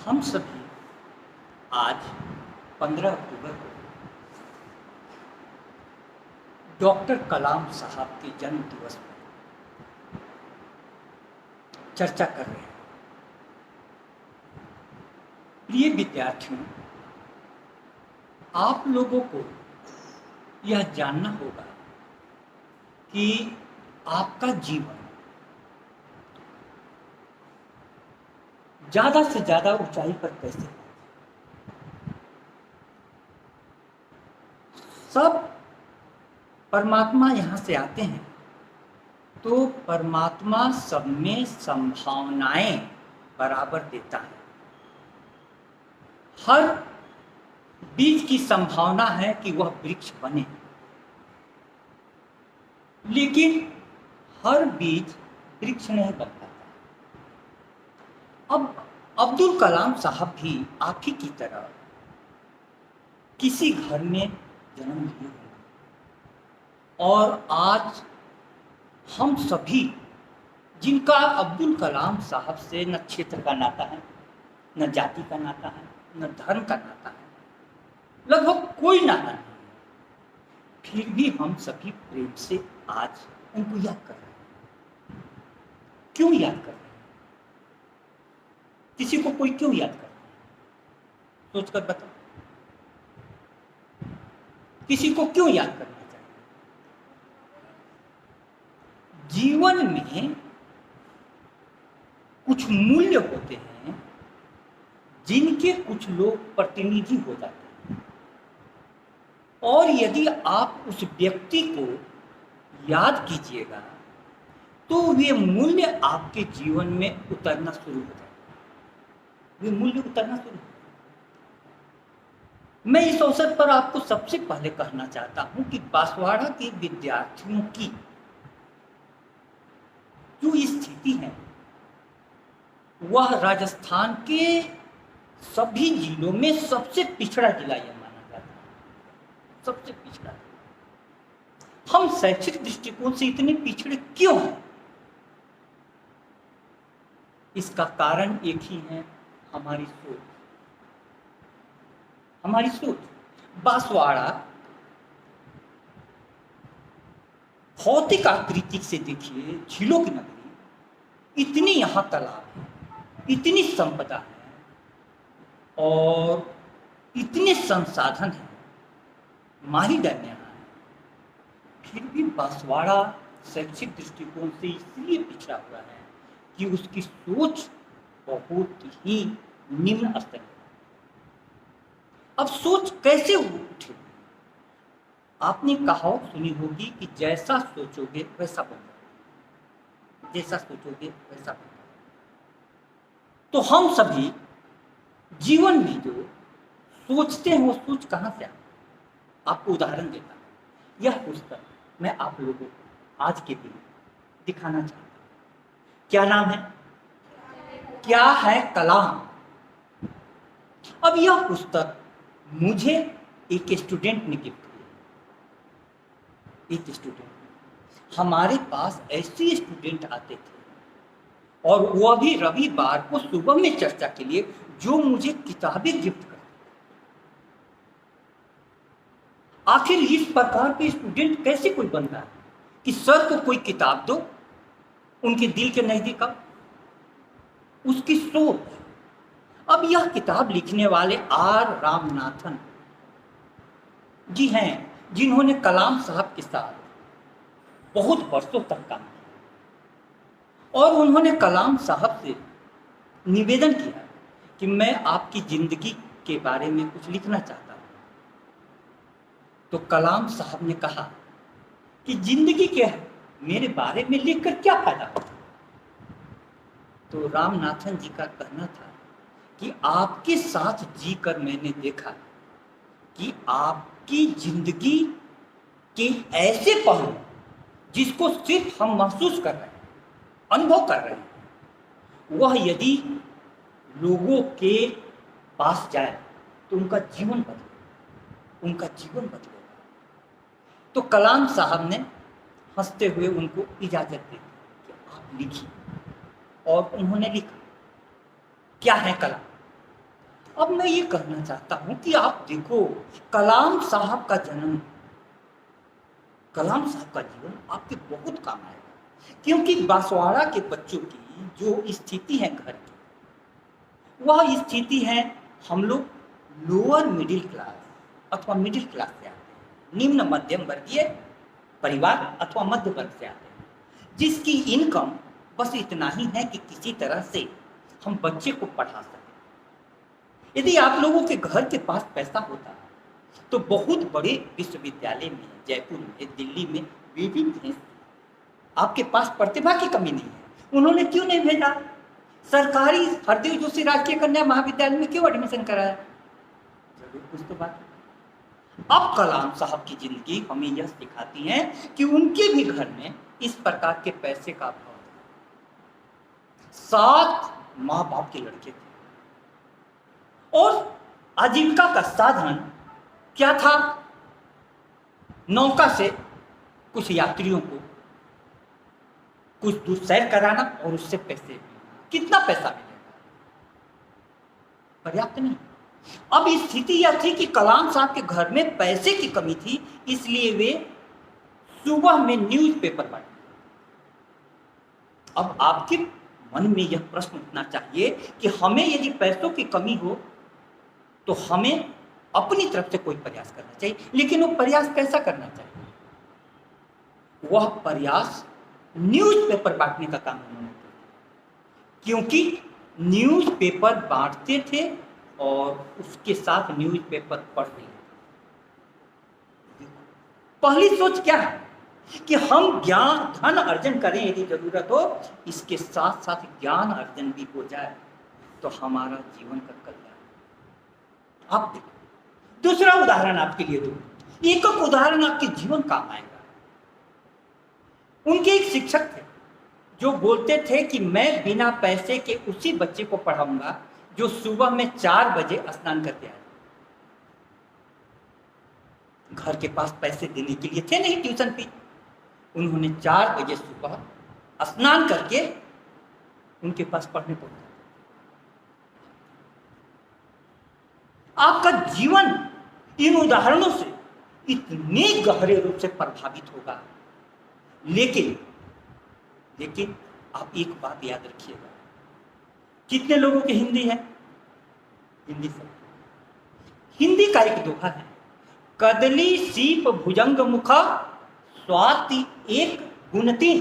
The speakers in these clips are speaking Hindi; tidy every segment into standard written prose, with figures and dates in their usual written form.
हम सभी आज 15 अक्टूबर को डॉक्टर कलाम साहब के जन्म दिवस पर चर्चा कर रहे हैं। प्रिय विद्यार्थियों, आप लोगों को यह जानना होगा कि आपका जीवन ज़्यादा से ज़्यादा ऊंचाई पर कैसे पहुंचे। सब परमात्मा यहाँ से आते हैं तो परमात्मा सब में संभावनाएं बराबर देता है। हर बीज की संभावना है कि वह वृक्ष बने, लेकिन हर बीज वृक्ष नहीं बन पाता। अब अब्दुल कलाम साहब भी आप ही की तरह किसी घर में जन्म लिए होंगे और आज हम सभी जिनका अब्दुल कलाम साहब से न क्षेत्र का नाता है, न जाति का नाता है, न धर्म का नाता है, लगभग कोई नाता नहीं, फिर भी हम सभी प्रेम से आज उनको याद कर रहे हैं। क्यों याद कर रहे हैं? किसी को कोई क्यों याद करता है? सोचकर बताओ, किसी को क्यों याद करना चाहिए? जीवन में कुछ मूल्य होते हैं जिनके कुछ लोग प्रतिनिधि हो जाते हैं, और यदि आप उस व्यक्ति को याद कीजिएगा तो वे मूल्य आपके जीवन में उतरना शुरू हो जाएगा। वे मूल्य उतरना शुरू हो। मैं इस अवसर पर आपको सबसे पहले कहना चाहता हूं कि बांसवाड़ा के विद्यार्थियों की जो स्थिति है वह राजस्थान के सभी जिलों में सबसे पिछड़ा जिला यह माना जाता है। सबसे पिछड़ा। हम शैक्षिक दृष्टिकोण से इतने पिछड़े क्यों हैं? इसका कारण एक ही है, हमारी सोच। हमारी सोच। बांसवाड़ा भौतिक आकृति से देखिए, झीलों की नगरी, इतनी यहाँ तालाब है, इतनी संपदा है और इतने संसाधन हैं, माही डैम यहाँ है, फिर भी बांसवाड़ा शैक्षिक दृष्टिकोण से इसलिए पिछड़ा हुआ है कि उसकी सोच बहुत ही निम्न स्तर है। अब सोच कैसे उठे? आपने कहावत सुनी होगी कि जैसा सोचोगे वैसा बनोगे, जैसा सोचोगे वैसा बनोगे। तो हम सभी जीवन में जो सोचते हैं वो सोच कहाँ से आती है? आपको उदाहरण देता हूं। यह पुस्तक मैं आप लोगों को आज के दिन दिखाना चाहता हूं। क्या नाम है? क्या है कलाम। अब यह पुस्तक मुझे एक स्टूडेंट ने गिफ्ट किया। एक स्टूडेंट। हमारे पास ऐसे स्टूडेंट आते थे और वह भी रविवार को सुबह में चर्चा के लिए, जो मुझे किताबें गिफ्ट करते। आखिर इस प्रकार के स्टूडेंट कैसे कोई बनता है कि सर को कोई किताब दो, उनके दिल के नजदीक आओ, उसकी सोच। अब यह किताब लिखने वाले आर रामनाथन जी हैं, जिन्होंने कलाम साहब के साथ बहुत वर्षों तक काम किया और उन्होंने कलाम साहब से निवेदन किया कि मैं आपकी जिंदगी के बारे में कुछ लिखना चाहता हूं। तो कलाम साहब ने कहा कि जिंदगी के मेरे बारे में लिखकर क्या फायदा होगा? तो रामनाथन जी का कहना था कि आपके साथ जीकर मैंने देखा कि आपकी जिंदगी के ऐसे पहलू जिसको सिर्फ हम महसूस कर रहे हैं, अनुभव कर रहे हैं, वह यदि लोगों के पास जाए तो उनका जीवन बदलेगा, उनका जीवन बदलेगा। तो कलाम साहब ने हंसते हुए उनको इजाजत दे दी कि आप लिखिए, और उन्होंने लिखा। क्या है कलाम? अब मैं ये कहना चाहता हूं कि आप देखो, कलाम साहब का जन्म, कलाम साहब का जीवन आपके बहुत काम आएगा, क्योंकि बांसवाड़ा के बच्चों की जो स्थिति है घर की, वह स्थिति है हम लोग लोअर मिडिल क्लास अथवा मिडिल क्लास से आते हैं, निम्न मध्यम वर्गीय परिवार अथवा मध्य वर्ग से आते हैं, जिसकी इनकम बस इतना ही है कि किसी तरह से हम बच्चे को पढ़ा सकें। यदि आप लोगों के घर के पास पैसा होता तो बहुत बड़े विश्वविद्यालय में, जयपुर में, दिल्ली में वे भी भेज, आपके पास प्रतिभा की कमी नहीं है, उन्होंने क्यों नहीं भेजा? सरकारी हरदेव जोशी राजकीय कन्या महाविद्यालय में क्यों एडमिशन कराया? जरूर कुछ तो बात है। अब कलाम साहब की जिंदगी हमें यह सिखाती है कि उनके भी घर में इस प्रकार के पैसे का अभाव था। 7 माँ बाप के लड़के थे और आजीविका का साधन क्या था? नौका से कुछ यात्रियों को कुछ दूर सैर कराना और उससे पैसे। कितना पैसा मिलेगा? पर्याप्त नहीं। अब स्थिति यह थी कि कलाम साहब के घर में पैसे की कमी थी, इसलिए वे सुबह में न्यूज़पेपर पढ़ते। अब आपके मन में यह प्रश्न उठना चाहिए कि हमें यदि पैसों की कमी हो तो हमें अपनी तरफ से कोई प्रयास करना चाहिए, लेकिन वो प्रयास कैसा करना चाहिए? वह प्रयास न्यूज़पेपर बांटने का काम उन्होंने किया, क्योंकि न्यूज़पेपर बांटते थे और उसके साथ न्यूज़पेपर पढ़ते थे। पहली सोच क्या है कि हम ज्ञान धन अर्जन करें यदि जरूरत हो, इसके साथ साथ ज्ञान अर्जन भी हो जाए तो हमारा जीवन का कल्याण। आप देखो, दूसरा उदाहरण आपके लिए दूं, एक उदाहरण आपके जीवन काम आएगा। उनके एक शिक्षक थे जो बोलते थे कि मैं बिना पैसे के उसी बच्चे को पढ़ाऊंगा जो सुबह में 4 बजे स्नान करके आए। घर के पास पैसे देने के लिए थे नहीं ट्यूशन फी, उन्होंने 4 बजे सुबह स्नान करके उनके पास पढ़ने पहुंचा। आपका जीवन इन उदाहरणों से इतने गहरे रूप से प्रभावित होगा, लेकिन आप एक बात याद रखिएगा। कितने लोगों की हिंदी है? हिंदी सब। हिंदी का एक दोहा है, कदली सीप भुजंग मुखा स्वाति एक गुणती,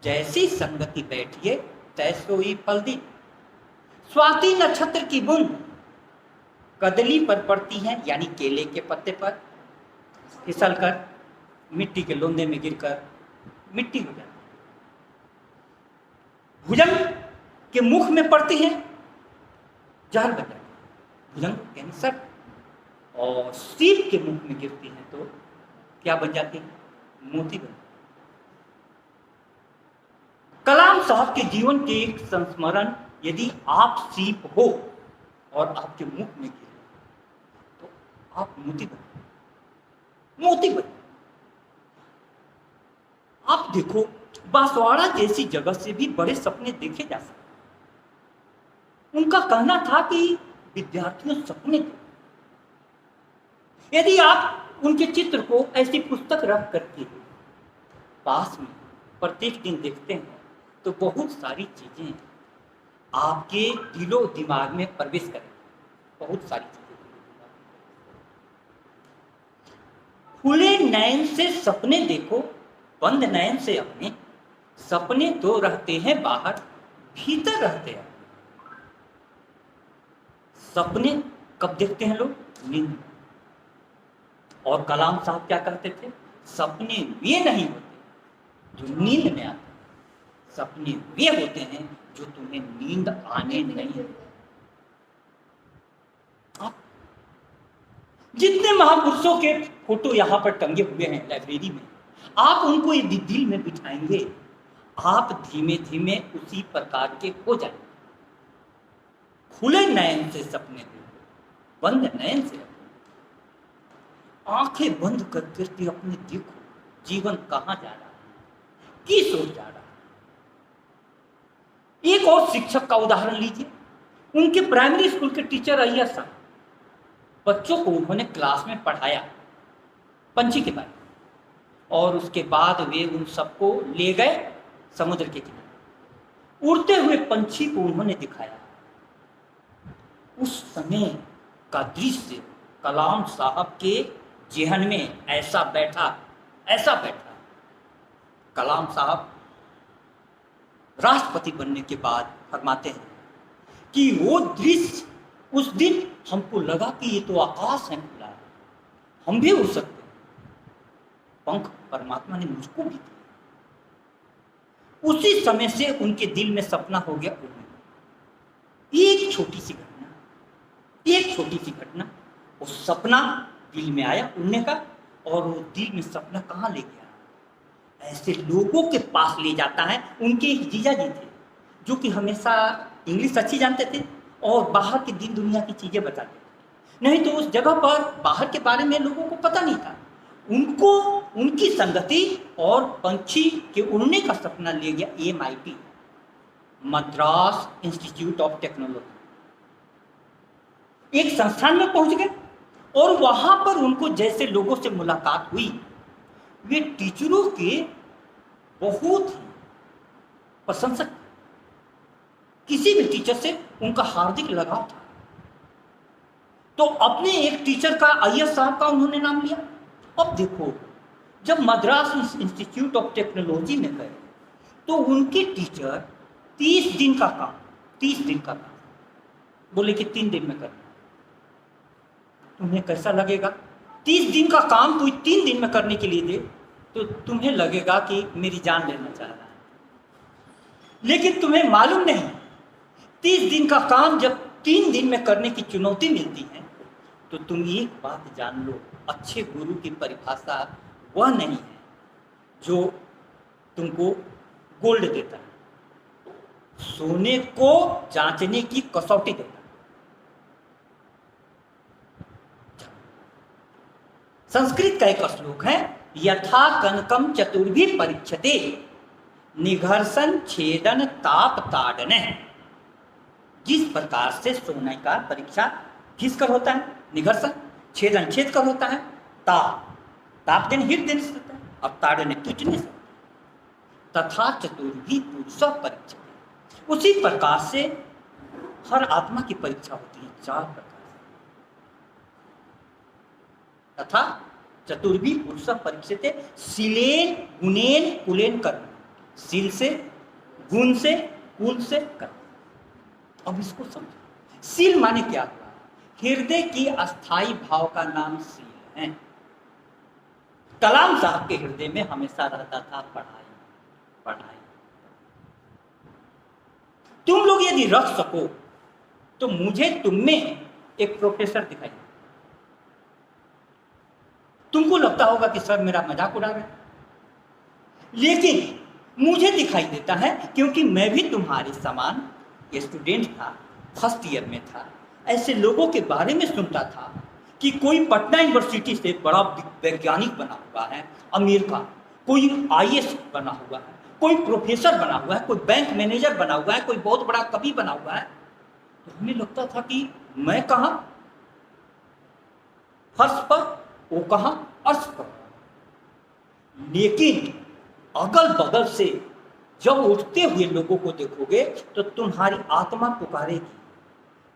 जैसी संगति बैठिए तैसोई फल दी। स्वाति नक्षत्र की बूंद कदली पर पड़ती है, यानी केले के पत्ते पर फिसलकर मिट्टी के लोंदे में गिरकर मिट्टी हो जाती है। भुजंग के मुख में पड़ती है, जहर बन जाती है, भुजंग कैंसर। और सीप के मुख में गिरती है तो क्या बन जाती है? मोती बन। कलाम साहब के जीवन के एक संस्मरण, यदि आप सीप हो और आपके मुख में गिरे तो आप मोती बन, मोती बन। आप देखो, बांसवाड़ा जैसी जगह से भी बड़े सपने देखे जा सकते। उनका कहना था कि विद्यार्थियों सपने देखो। यदि आप उनके चित्र को ऐसी पुस्तक रख करके पास में प्रत्येक दिन देखते हैं तो बहुत सारी चीजें आपके दिलो दिमाग में प्रवेश करें। बहुत सारी चीजें। खुले नयन से सपने देखो, बंद नयन से अपने। सपने तो रहते हैं बाहर, भीतर रहते हैं। सपने कब देखते हैं लोग? नींद। और कलाम साहब क्या कहते थे? सपने वे नहीं होते जो नींद में आते, सपने वे होते हैं जो तुम्हें नींद आने नहीं देते। जितने महापुरुषों के फोटो यहाँ पर टंगे हुए हैं लाइब्रेरी में, आप उनको यदि दिल में बिठाएंगे, आप धीमे धीमे उसी प्रकार के हो जाएंगे। खुले नयन से सपने देखो, बंद नयन से आंखें बंद करके अपने देखो जीवन कहां जा रहा है, किस ओर जा रहा है। एक और शिक्षक का उदाहरण लीजिए। उनके प्राइमरी स्कूल के टीचर अय्यर साहब, बच्चों को उन्होंने क्लास में पढ़ाया पंछी के बारे में, और उसके बाद वे उन सबको ले गए समुद्र के किनारे। उड़ते हुए पंछी को उन्होंने दिखाया। उस समय का दृश्य कलाम साहब के जेहन में ऐसा बैठा। कलाम साहब राष्ट्रपति बनने के बाद फरमाते हैं कि वो दृश्य उस दिन हमको लगा कि ये तो आकाश है खुला है, हम भी उड़ सकते हैं। पंख परमात्मा ने मुझको भी दिया। उसी समय से उनके दिल में सपना हो गया उड़ने। एक छोटी सी घटना, वो सपना दिल में आया उड़ने का, और वो दिल में सपना कहाँ ले गया? ऐसे लोगों के पास ले जाता है। उनके एक जीजा जी थे जो कि हमेशा इंग्लिश अच्छी जानते थे और बाहर की दिन दुनिया की चीज़ें बताते थे। नहीं तो उस जगह पर बाहर के बारे में लोगों को पता नहीं था। उनको उनकी संगति और पंछी के उड़ने का सपना ले गया MIT, Madras institute of technology. एक संस्थान में पहुंच गए और वहां पर उनको जैसे लोगों से मुलाकात हुई, वे टीचरों के बहुत ही प्रशंसक। किसी भी टीचर से उनका हार्दिक लगाव था। तो अपने एक टीचर का अय्यर साहब का उन्होंने नाम लिया। अब देखो, जब मद्रास इंस्टीट्यूट ऑफ टेक्नोलॉजी में गए तो उनके टीचर 30 दिन का काम बोले कि 3 दिन में करना। तुम्हें कैसा लगेगा? 30 दिन का काम कोई 3 दिन में करने के लिए दे तो तुम्हें लगेगा कि मेरी जान लेना चाह रहा है। लेकिन तुम्हें मालूम नहीं, 30 दिन का काम जब 3 दिन में करने की चुनौती मिलती है तो तुम एक बात जान लो, अच्छे गुरु की परिभाषा वह नहीं है जो तुमको गोल्ड देता है, सोने को जांचने की कसौटी देता है। संस्कृत का एक श्लोक है, यथा कनकम चतुर्भी परीक्षते निघर्षण छेदन ताप ताड़न। जिस प्रकार से सोने का परीक्षा घिस कर होता है, निघर्षण छेदन छेद कर होता है, ताप देने हिट देने से होता है, और ताड़न टूटने से, तथा चतुर्भी पुरुष परीक्षा। उसी प्रकार से हर आत्मा की परीक्षा होती है 4 प्रकार से। तथा चतुर्भी पुरुष परीक्षित, शीलेन गुणेन कुलेन कर्म। शील से, गुण से, कुल से, कर्म। अब इसको समझो, शील माने क्या हुआ? हृदय की अस्थाई भाव का नाम शील है। कलाम साहब के हृदय में हमेशा रहता था पढ़ाई। तुम लोग यदि रख सको तो मुझे तुम में एक प्रोफेसर दिखाई। तुमको लगता होगा कि सर मेरा मजाक उड़ा रहे हैं, लेकिन मुझे दिखाई देता है क्योंकि मैं भी तुम्हारे समान स्टूडेंट था, फर्स्ट ईयर में था। ऐसे लोगों के बारे में सुनता था कि कोई पटना यूनिवर्सिटी से बड़ा वैज्ञानिक बना हुआ है, अमीर का, कोई IAS बना हुआ है, कोई प्रोफेसर बना हुआ है, कोई बैंक मैनेजर बना हुआ है, कोई बहुत बड़ा कवि बना हुआ है। तो हमें लगता था कि मैं कहाँ फर्श पर, वो कहाँ अर्श पर। लेकिन अगल बगल से जब उठते हुए लोगों को देखोगे तो तुम्हारी आत्मा पुकारेगी।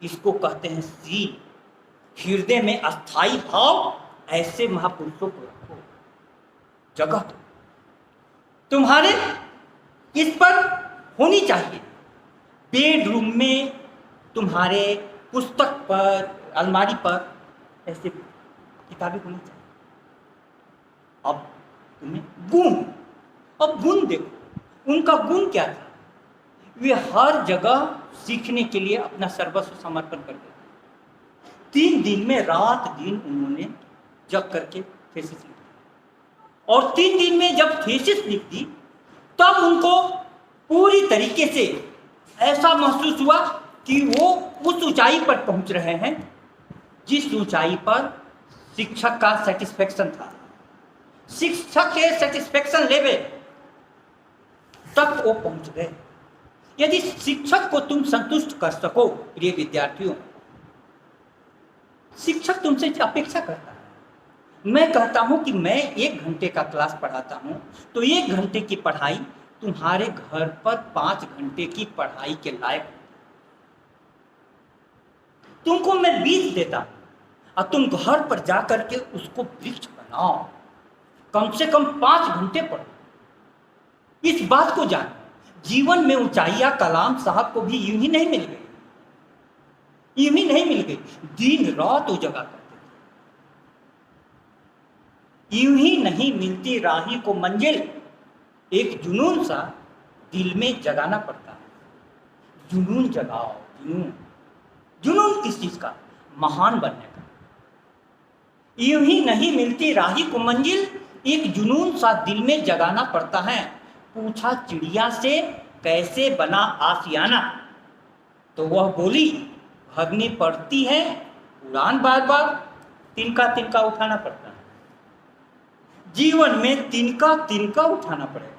इसको कहते हैं शील, हृदय में अस्थाई भाव। ऐसे महापुरुषों को रखो, जगह दो। तुम्हारे इस पर होनी चाहिए। बेडरूम में तुम्हारे पुस्तक पर, अलमारी पर ऐसे किताबें होनी चाहिए। अब तुम्हें गुण, अब गुण देखो, उनका गुण क्या था? वे हर जगह सीखने के लिए अपना सर्वस्व समर्पण कर देते। 3 दिन में रात दिन उन्होंने जग करके थीसिस लिख दी, और 3 दिन में जब थीसिस लिख दी तब उनको पूरी तरीके से ऐसा महसूस हुआ कि वो उस ऊंचाई पर पहुंच रहे हैं जिस ऊंचाई पर शिक्षक का सेटिस्फेक्शन था। शिक्षक के सेटिस्फेक्शन लेवल तक वो पहुंच गए। यदि शिक्षक को तुम संतुष्ट कर सको, प्रिय विद्यार्थियों, शिक्षक तुमसे अपेक्षा करता है। मैं कहता हूं कि मैं 1 घंटे का क्लास पढ़ाता हूं, तो 1 घंटे की पढ़ाई तुम्हारे घर पर 5 घंटे की पढ़ाई के लायक। तुमको मैं बीज देता हूं और तुम घर पर जाकर के उसको वृक्ष बनाओ, कम से कम 5 घंटे पढ़ो। इस बात को जानो, जीवन में ऊंचाइयां कलाम साहब को भी यूं ही नहीं मिल गई, यूं ही नहीं मिल गई, दिन रात वो जगा करते थे। यूं ही नहीं मिलती राही को मंजिल, एक जुनून सा दिल में जगाना पड़ता है। जुनून जगाओ, जुनून। जुनून किस चीज का? महान बनने का। यूं ही नहीं मिलती राही को मंजिल, एक जुनून सा दिल में जगाना पड़ता है। पूछा चिड़िया से कैसे बना आशियाना, तो वह बोली भगनी पड़ती है उड़ान बार बार, तिनका तिनका उठाना पड़ता है। जीवन में तिनका तिनका उठाना पड़ेगा।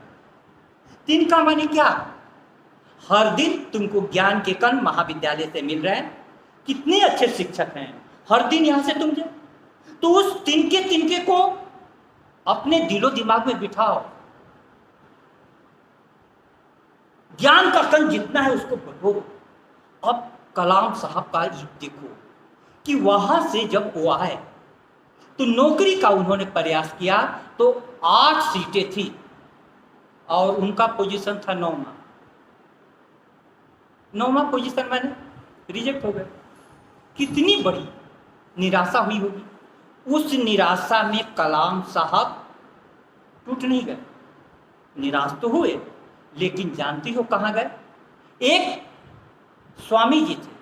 तिनका माने क्या? हर दिन तुमको ज्ञान के कण महाविद्यालय से मिल रहे हैं, कितने अच्छे शिक्षक हैं, हर दिन यहां से तुम जाओ, तो उस तिनके तिनके को अपने दिलो दिमाग में बिठाओ। ज्ञान का कण जितना है उसको बढ़ो। अब कलाम साहब का ये देखो कि वहां से जब वो आए तो नौकरी का उन्होंने प्रयास किया, तो 8 सीटें थी और उनका पोजीशन था 9वां। 9वां पोजीशन मैंने रिजेक्ट हो गया। कितनी बड़ी निराशा हुई होगी। उस निराशा में कलाम साहब टूट नहीं गए, निराश तो हुए, लेकिन जानती हो कहां गए? एक स्वामी जी थे,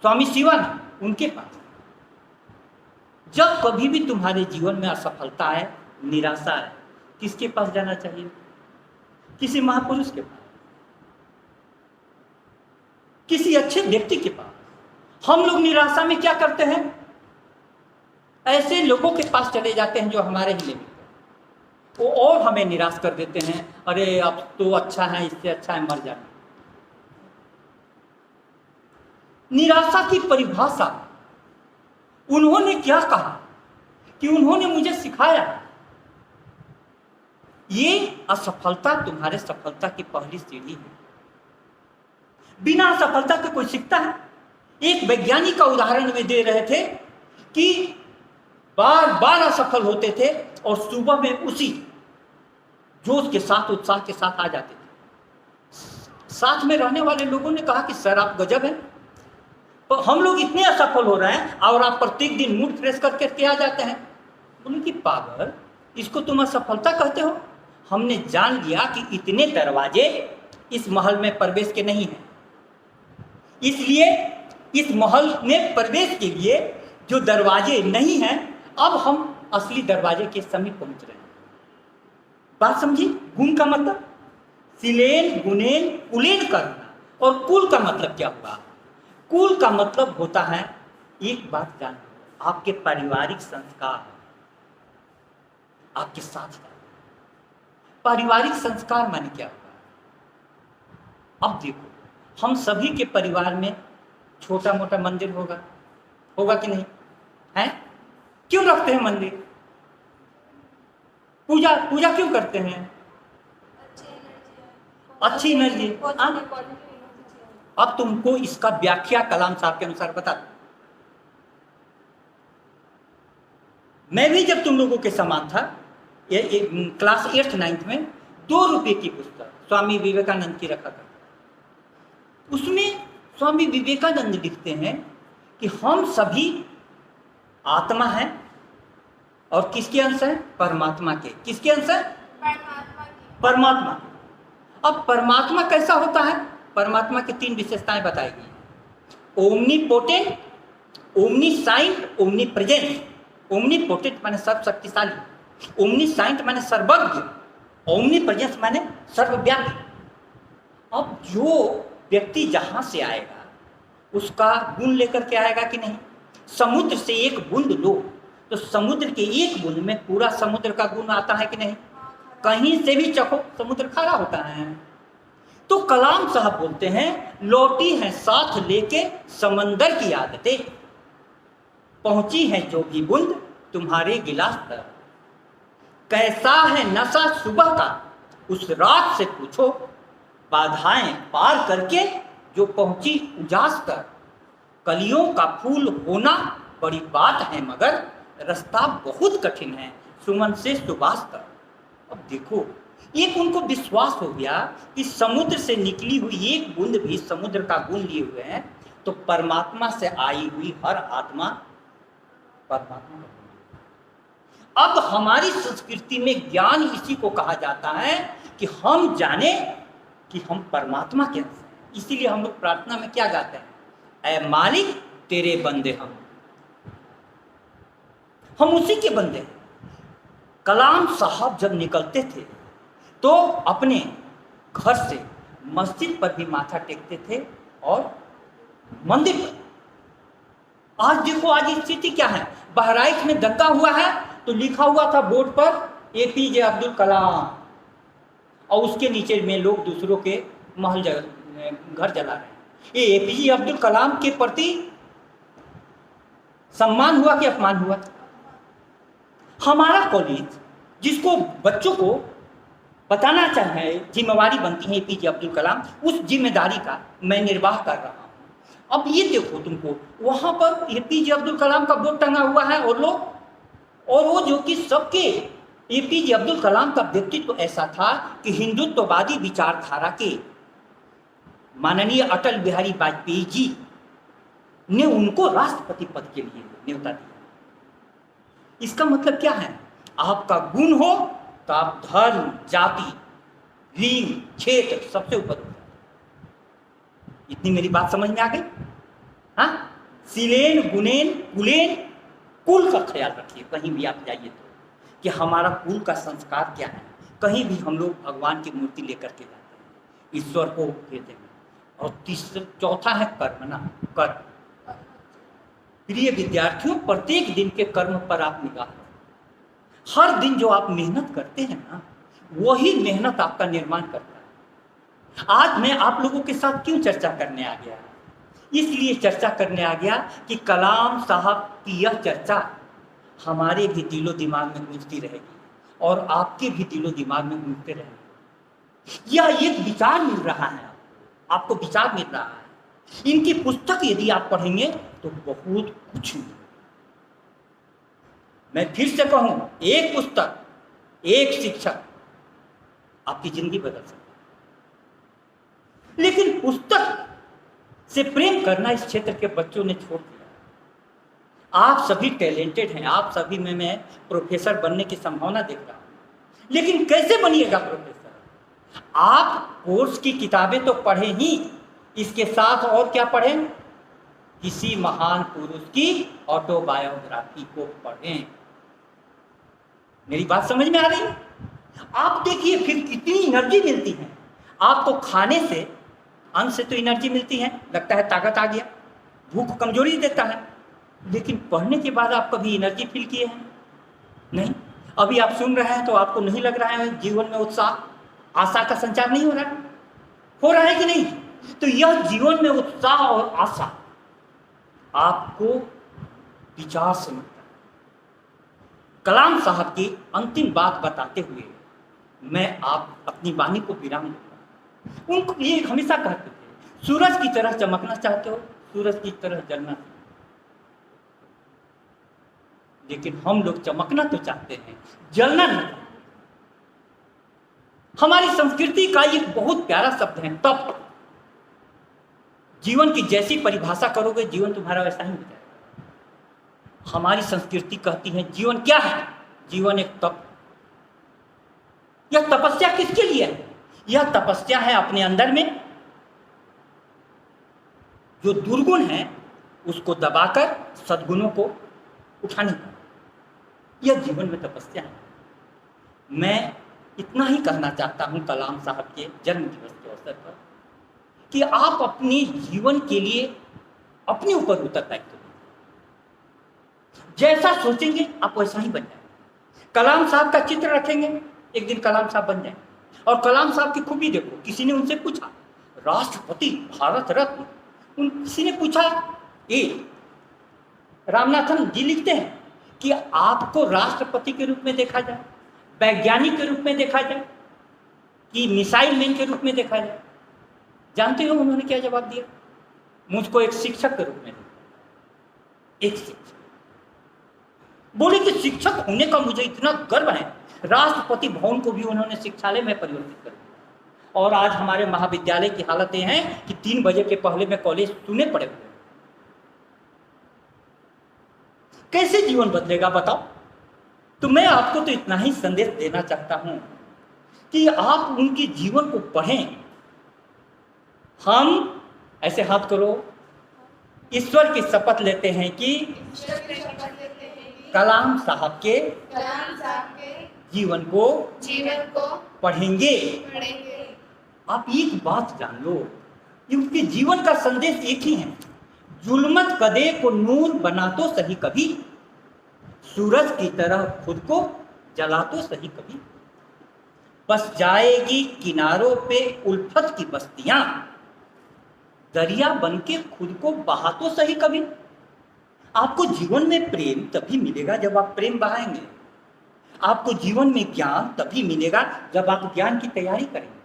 स्वामी शिवानंद, उनके पास। जब कभी भी तुम्हारे जीवन में असफलता है, निराशा है, किसके पास जाना चाहिए? किसी महापुरुष के पास, किसी अच्छे व्यक्ति के पास। हम लोग निराशा में क्या करते हैं? ऐसे लोगों के पास चले जाते हैं जो हमारे ही लेवल पे, वो और हमें निराश कर देते हैं। अरे अब तो अच्छा है, इससे अच्छा है मर जाना। निराशा की परिभाषा उन्होंने क्या कहा कि उन्होंने मुझे सिखाया, ये असफलता तुम्हारे सफलता की पहली सीढ़ी है। बिना सफलता के कोई सीखता है? एक वैज्ञानिक का उदाहरण में दे रहे थे कि बार बार असफल होते थे और सुबह में उसी जोश के साथ, उत्साह के साथ आ जाते थे। साथ में रहने वाले लोगों ने कहा कि सर आप गजब हैं, तो हम लोग इतने असफल हो रहे हैं और आप प्रत्येक दिन मूड फ्रेश करके आ जाते हैं। बोले कि पागल, इसको तुम असफलता कहते हो? हमने जान लिया कि इतने दरवाजे इस महल में प्रवेश के नहीं हैं, इसलिए इस महल में प्रवेश के लिए जो दरवाजे नहीं हैं, अब हम असली दरवाजे के समीप पहुंच रहे हैं। बात समझी? गुण का मतलब सिलेन, गुणेन, कुलेन करना। और कुल का मतलब क्या हुआ? कुल का मतलब होता है, एक बात जान, आपके पारिवारिक संस्कार, आपके साथ का पारिवारिक संस्कार माने क्या होगा? अब देखो, हम सभी के परिवार में छोटा मोटा मंदिर होगा कि नहीं है? क्यों रखते हैं मंदिर? पूजा क्यों करते हैं? अच्छी एनर्जी। अब तुमको इसका व्याख्या कलाम साहब के अनुसार बता दूं। मैं भी जब तुम लोगों के समान था, ये क्लास 8th 9th में 2 रुपए की पुस्तक स्वामी विवेकानंद की रखा करता। उसमें स्वामी विवेकानंद लिखते हैं कि हम सभी आत्मा हैं और किसके अंश है? परमात्मा के। किसके अंश है? परमात्मा। अब परमात्मा कैसा होता है? परमात्मा की 3 विशेषताएं बताई गई। Omnipotent, ओमनीसाइंट, omnipresent. ओमनीपोटेंट माने सर्वशक्तिशाली, ओमनीसाइंट माने सर्वज्ञ, ओमनीप्रेजेंस माने सर्वव्यापी। अब जो व्यक्ति जहां से आएगा उसका गुण लेकर के आएगा कि नहीं? समुद्र से एक बूंद लो तो समुद्र के एक बूंद में पूरा समुद्र का गुण आता है कि नहीं? कहीं से भी चखो, समुद्र खारा होता है। तो कलाम साहब बोलते हैं, लौटी हैं साथ लेके समंदर की आदतें, पहुंची है जो भी बूंद तुम्हारे गिलास पर, कैसा है नशा सुबह का उस रात से पूछो, बाधाएं पार करके जो पहुंची उजास पर, कलियों का फूल होना बड़ी बात है मगर रास्ता बहुत कठिन है सुमन से सुबास तक। अब देखो, एक उनको विश्वास हो गया कि समुद्र से निकली हुई एक बूंद भी समुद्र का गुण लिए हुए हैं, तो परमात्मा से आई हुई हर आत्मा परमात्मा। अब हमारी संस्कृति में ज्ञान इसी को कहा जाता है कि हम जाने कि हम परमात्मा के अंश हैं। इसीलिए हम लोग प्रार्थना में क्या गाते हैं, ऐ मालिक तेरे बंदे हम उसी के बंदे हैं। कलाम साहब जब निकलते थे तो अपने घर से मस्जिद पर भी माथा टेकते थे और मंदिर पर। आज देखो, आज स्थिति क्या है, बहराइच में दंगा हुआ है तो लिखा हुआ था बोर्ड पर एपीजे अब्दुल कलाम, और उसके नीचे में लोग दूसरों के महल घर जला रहे हैं। ये एपीजे अब्दुल कलाम के प्रति सम्मान हुआ कि अपमान हुआ? हमारा कॉलेज जिसको बच्चों को बताना चाहे, जिम्मेवारी बनती है एपीजे अब्दुल कलाम, उस जिम्मेदारी का मैं निर्वाह कर रहा हूं। अब ये देखो, तुमको वहां पर एपीजे अब्दुल कलाम का बोर्ड टंगा हुआ है और वो जो कि सबके, एपीजे अब्दुल कलाम का व्यक्तित्व तो ऐसा था कि हिंदुत्ववादी विचारधारा के माननीय अटल बिहारी वाजपेयी जी ने उनको राष्ट्रपति पद के लिए न्योता दिया। इसका मतलब क्या है, आपका गुण हो तो आप धर्म, जाति, लिंग, क्षेत्र सबसे ऊपर हो। इतनी मेरी बात समझ में आ गई? हाँ, सिलेन, गुणेन, कुलेन, कुल का ख्याल रखिए कहीं भी आप जाइए तो, कि हमारा कुल का संस्कार क्या है। कहीं भी हम लोग भगवान की मूर्ति लेकर के जाते हैं, ईश्वर को कहते हैं। और चौथा है कर्मना, कर्म। प्रिय विद्यार्थियों, प्रत्येक दिन के कर्म पर आप निगाह रखें। हर दिन जो आप मेहनत करते हैं ना, वही मेहनत आपका निर्माण करता है। आज मैं आप लोगों के साथ क्यों चर्चा करने आ गया? इसलिए चर्चा करने आ गया कि कलाम साहब की यह चर्चा हमारे भी दिलो दिमाग में गूंजती रहेगी और आपके भी दिलो दिमाग में गूंजते रहेंगे। यह एक विचार मिल रहा है, आपको विचार मिल रहा है। इनकी पुस्तक यदि आप पढ़ेंगे तो बहुत कुछ मिलेगा। मैं फिर से कहूं, एक पुस्तक, एक शिक्षक आपकी जिंदगी बदल सकता है। लेकिन पुस्तक से प्रेम करना इस क्षेत्र के बच्चों ने छोड़ दिया। आप सभी टैलेंटेड हैं, आप सभी में मैं प्रोफेसर बनने की संभावना देख रहा हूं, लेकिन कैसे बनिएगा प्रोफेसर? आप कोर्स की किताबें तो पढ़ें ही, इसके साथ और क्या पढ़ें? किसी महान पुरुष की ऑटोबायोग्राफी को पढ़ें। मेरी बात समझ में आ रही है? आप देखिए फिर कितनी एनर्जी मिलती है आपको। खाने से, अन्न से तो एनर्जी मिलती है, लगता है ताकत आ गया, भूख कमजोरी देता है। लेकिन पढ़ने के बाद आप कभी एनर्जी फील किए हैं? नहीं। अभी आप सुन रहे हैं तो आपको नहीं लग रहा है जीवन में उत्साह, आशा का संचार नहीं हो रहा है कि नहीं? तो यह जीवन में उत्साह और आशा आपको विचार से मिलता है। कलाम साहब की अंतिम बात बताते हुए मैं आप अपनी वाणी को विराम दूंगा। उनको ये हमेशा कहते थे, सूरज की तरह चमकना चाहते हो, सूरज की तरह जलना। लेकिन हम लोग चमकना तो चाहते हैं, जलना नहीं। हमारी संस्कृति का एक बहुत प्यारा शब्द है, तप। जीवन की जैसी परिभाषा करोगे जीवन तुम्हारा वैसा ही हो जाएगा। हमारी संस्कृति कहती है जीवन क्या है? जीवन एक तप। यह तपस्या किसके लिए है? यह तपस्या है अपने अंदर में जो दुर्गुण है उसको दबाकर सद्गुणों को उठाने का, यह जीवन में तपस्या है। मैं इतना ही कहना चाहता हूं कलाम साहब के जन्म दिवस के अवसर पर कि आप अपने जीवन के लिए अपने ऊपर उत्तरदायित्व लें। जैसा सोचेंगे आप वैसा ही बन जाएंगे। कलाम साहब का चित्र रखेंगे, एक दिन कलाम साहब बन जाएंगे। और कलाम साहब की खूबी देखो, किसी ने उनसे पूछा राष्ट्रपति, भारत रत्न। उन किसी ने पूछा, ए रामनाथन जी लिखते हैं कि आपको राष्ट्रपति के रूप में देखा जाए, वैज्ञानिक के रूप में देखा जाए, कि मिसाइल मैन के रूप में देखा जाए? जानते हो उन्होंने क्या जवाब दिया? मुझको एक शिक्षक के रूप में देखा। एक शिक्षक बोले कि शिक्षक होने का मुझे इतना गर्व है। राष्ट्रपति भवन को भी उन्होंने शिक्षालय में परिवर्तित कर दिया। और आज हमारे महाविद्यालय की हालत ये है कि 3 बजे के पहले में कॉलेज सुने पड़े हुए। कैसे जीवन बदलेगा बताओ? तो मैं आपको तो इतना ही संदेश देना चाहता हूं कि आप उनके जीवन को पढ़ें। हम ऐसे हाथ करो, ईश्वर की शपथ लेते हैं कि कलाम साहब के जीवन को पढ़ेंगे। आप एक बात जान लो कि उनके जीवन का संदेश एक ही है, जुल्मत कदे को नूर बना तो सही कभी, सूरज की तरह खुद को जला तो सही कभी, बस जाएगी किनारों पे उल्फत की बस्तियां, दरिया बनके खुद को बहा तो सही कभी। आपको जीवन में प्रेम तभी मिलेगा जब आप प्रेम बहाएंगे। आपको जीवन में ज्ञान तभी मिलेगा जब आप ज्ञान की तैयारी करेंगे।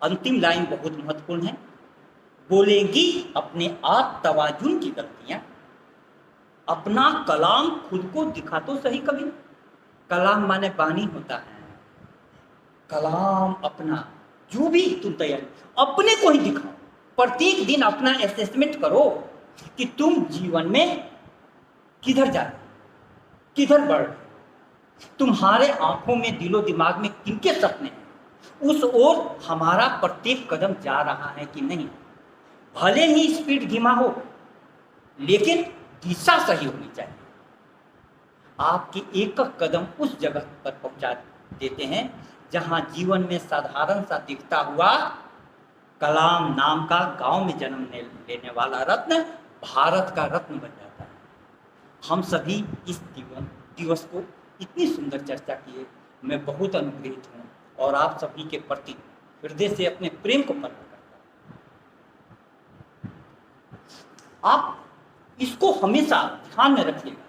अंतिम लाइन बहुत महत्वपूर्ण है, बोलेंगी अपने आप तवाजुन की गलतियां, अपना कलाम खुद को दिखा तो सही कभी। कलाम माने बानी होता है, कलाम अपना जो भी तुम तैयारी अपने को ही दिखाओ। प्रत्येक दिन अपना असेसमेंट करो कि तुम जीवन में किधर जा रहे, किधर बढ़ रहे, तुम्हारे आंखों में, दिलो दिमाग में किनके सपने हैं, उस ओर हमारा प्रत्येक कदम जा रहा है कि नहीं। भले ही स्पीड धीमा हो, लेकिन दिशा सही होनी चाहिए। आपके एक कदम उस जगह पर पहुंचा देते हैं जहां जीवन में साधारण सा दिखता हुआ कलाम नाम का गांव में जन्म लेने वाला रत्न भारत का रत्न बन जाता है। हम सभी इस दिवस को इतनी सुंदर चर्चा किए, मैं बहुत अनुग्रहित हूँ और आप सभी के प्रति हृदय से अपने प्रेम को प्रकट करता हूँ। आप इसको हमेशा ध्यान में रखिएगा